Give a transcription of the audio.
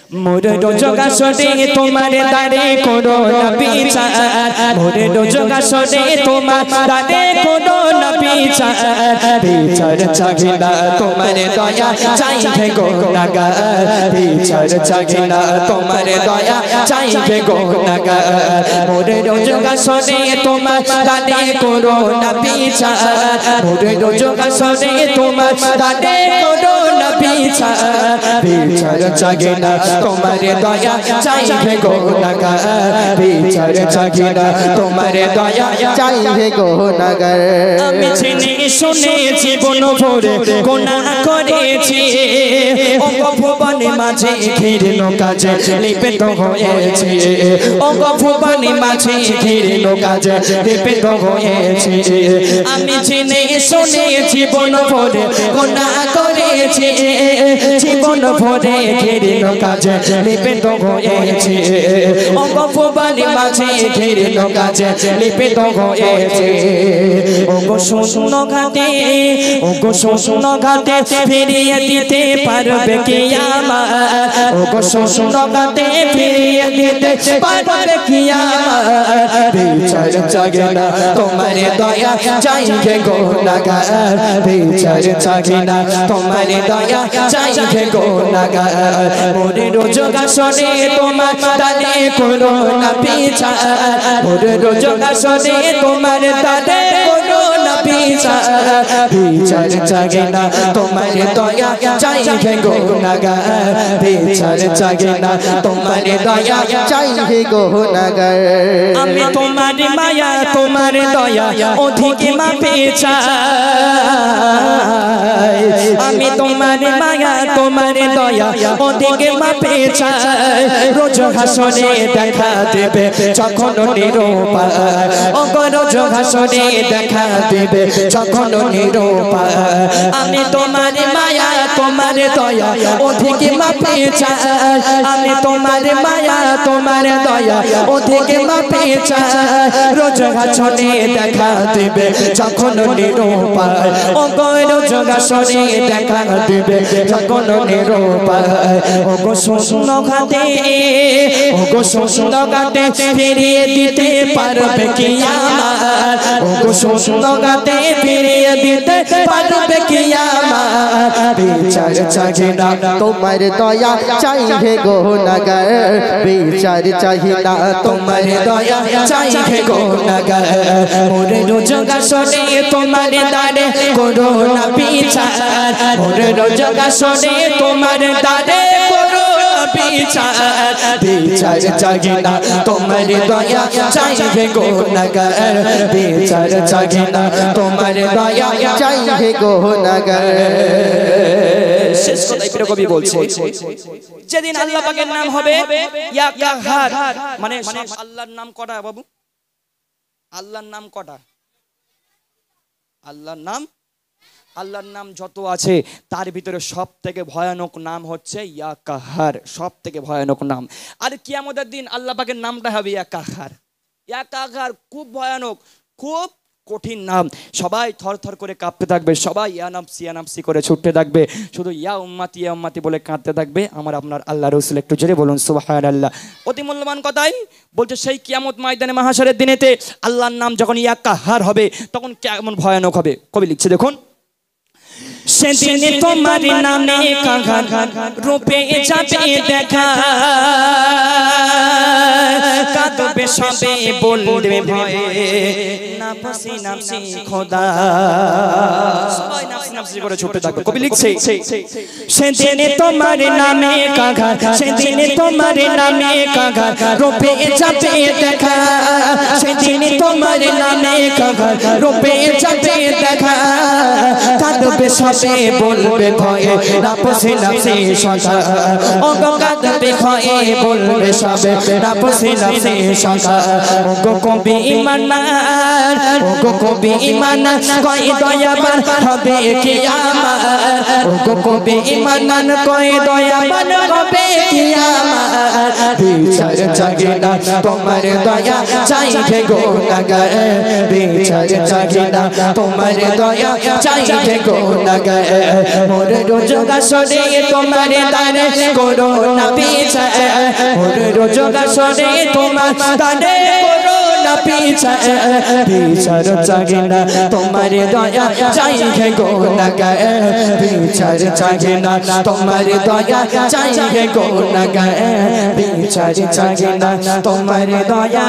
মোরে রোজগা সরে তোমার দারে করো না বিচার মোরে রোজগা সরে তোমার দারে করো না বিচার বিচার চাহে না তোমার দয়া চাইবে গুনাহগার বিচার চাহে না তোমার দয়া চাইবে গুনাহগার মোরে রোজগা সরে তোমার দারে করো না বিচার মোরে রোজগা সরে তোমার দারে করো না বিচার বিচার চাহে না তোমার দয়া চাইবে গুনাহগার বিচার চাহে না তোমার দয়া চাইবে গুনাহগার আমি জেনে শুনে জীবন ভরে গুনাহ করেছি ও ভুবনে মাঝে ঘিরনো কাজে লিপ্ত হয়েছি ও ভুবনে মাঝে ঘিরনো কাজে লিপ্ত হয়েছি আমি জেনে শুনে জীবন ভরে গুনাহ করেছি জীবন ভরে ঘিরনো কাজে লিপ্ত হয়েছি ও ভুবনে মাঝে ঘিরনো কাজে লিপ্ত হয়েছি ও গো শোষণ ঘাটে ও গো শোষণ ঘাটে ফিরিয়ে দিতে পারবে কি আমার ও গো শোষণ ঘাটে ফিরিয়ে দিতে পারবে কি আমার বিচার চাহে না তোমার দয়া চাইবে গুনাহগার বিচার চাহে না তোমার দয়া চাইবে গুনাহগার মোরে রোজগা সরে তোমার দারে করো না বিচার মোরে রোজগা সরে তোমার দারে করো না বিচার বিচার চাহে না তোমার দয়া চাইবে গুনাহগার বিচার চাহে না তোমার দয়া চাইবে গুনাহগার আমি তোমার মায়া তোমার দয়া অধিক মাপে চাই আমি তোমার মায়া তোমার দয়া অধিক মাপে চাই রোজ হাসরে দেখা দেবে যখন নিরূপায় ও রোজ হাসরে দেখা দেবে যখন নিরূপায় আমি তোমার মায়া তোমার দয়া অধিক মাপে চাই আমি তোমার মায়া তোমার দয়া অধিক মাপে চাই রোজ হাসরে দেখা দেবে যখন নিরূপায় ও রোজ হাসরে দেখা দেবে যখন নিরূপায় ও গো শোষণ ঘাটে ও গো শোষণ ঘাটে ফিরিয়ে দিতে পারবে কি আমার ও গো শোষণ ঘাটে ফিরিয়ে দিতে পারবে কি আমার বিচার চাহে না তোমার দয়া চাইবে গুনাহগার বিচার চাহে না তোমার দয়া চাইবে গুনাহগার মোরে রোজগা সরে তোমার দারে করো না বিচার মোরে রোজগা সরে তোমার দারে করো না বিচার বিচার চাহে না তোমার দয়া চাইবে গুনাহগার বিচার চাহে না তোমার দয়া চাইবে গুনাহগার শেষ কথাই প্রিয় কবি বলছে যেদিন আল্লাহ পাকের নাম হবে ইয়া কাহার মানে আল্লাহর নাম কটা বাবু আল্লাহর নাম কটা আল্লাহর নাম যত আছে তার ভিতরে সবথেকে ভয়ানক নাম হচ্ছে ইয়া কাহার সবথেকে ভয়ানক নাম আর কিয়ামতের দিন আল্লাহ পাকের নামটা হবে ইয়া কাহার খুব ভয়ানক খুব কঠিন নাম সবাই থরথর করে কাঁপতে থাকবে সবাই ইয়া নাফসি করে ছুটতে থাকবে শুধু ইয়া উম্মতি বলে কাঁদতে থাকবে আমার আপনার আল্লাহ রাসূল একটু জোরে বলুন সুবহানাল্লাহ অতি মূল্যবান কথাই বলছে সেই কিয়ামত ময়দানে মাহশরের দিনেতে আল্লাহর নাম যখন ইয়া কাহার হবে তখন কেমন ভয়ানক হবে কবি লিখছে দেখুন সেদিন তোমার নামে কাহার রূপে যাবে দেখা কাঁদবে সবে বলবে ভয়ে নাফসি খোদা সবাই নাফসি করে ছুটতে থাকবে কবি লিখছে সেদিন তোমার নামে কাহার সেদিন তোমার নামে কাহার রূপে যাবে দেখা সেদিন তোমার নামে কাহার রূপে যাবে দেখা কাঁদবে সবে বলবে ভয়ে নাফসি সদা ও গো কাঁদবে ভয়ে বলবে সবে নাফসি সদা ও গো কবি ঈমানদার ও গো কবি ঈমানদার কই দয়াবান হবে কিয়ামত ও গো কবি ঈমানদার কই দয়াবান হবে কিয়ামত বিচার চাহে না তোমার দয়া চাইবে গুনাহগার বিচার চাহে না তোমার দয়া চাইবে গুনাহগার মোরে রোজগা সরে তোমার দারে করো না বিচার রোজগার সরে তোমার তারে করো না বিচার বিচার চাহে না তোমার দয়া চাই হে গুনাহগার বিচার চাহে না তোমার দয়া চাই হে গুনাহগার বিচার চাহে না তোমার দয়া